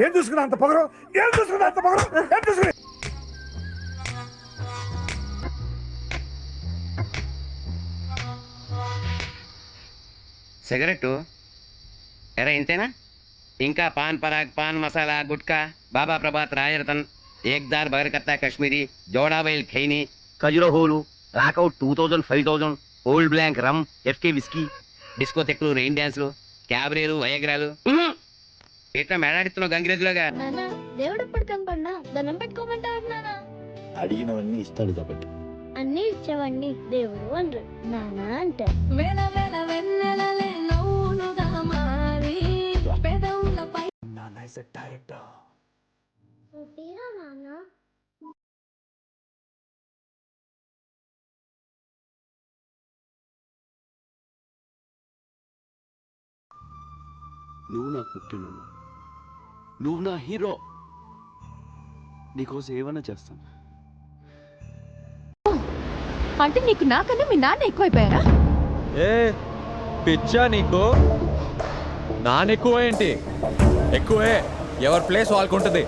ఏం చూసుకున్నా అంత పొగరు, ఏం చూసుకున్నా అంత పొగరు, ఏం చూసుకున్నా. సిగరెట్టు ఎరా ఇంతేనా? ఇంకా పాన్ పరాగ్, పాన్ మసాలా, గుట్కా, బాబా ప్రభాత్, రాయరతన్, ఏక్దార్, బగరకత్తా, కాశ్మీరీ, జోడాబైల్, ఖైనీ, ఖజురహోలు, రాకౌట్ 2000, 5000, ఓల్డ్ బ్లాంక్ రమ్, ఎఫ్కే విస్కీ, డిస్కోటెక్లు, రెయిన్ డ్యాన్స్లు, క్యాబరేలు, వయగ్రాలు. ఎట్లా మేడాడిస్తున్నావు గంగిరెద్దులాగా? దేవుడు ఎప్పుడు కనపడినా దండం పెట్టుకోమంటారు నాన్న. అడిగినవన్నీ ఇస్తాడు కాబట్టి అన్ని ఇచ్చేవాడిని దేవుడు అనరు, నాన్న అంటే. తీరా నాన్న. నువ్వు నాకు ముఖ్యం. నువ్వు నా హీరో. నీకోసం ఏమైనా చేస్తాను. అంటే నీకు నాకన్నా మీ నాన్న ఎక్కువైపోయారా? ఏ పిచ్చా నీకు? నాన్న ఎక్కువ ఏంటి? ఎక్కువే, ఎవరి ప్లేస్ వాళ్ళకు ఉంటుంది.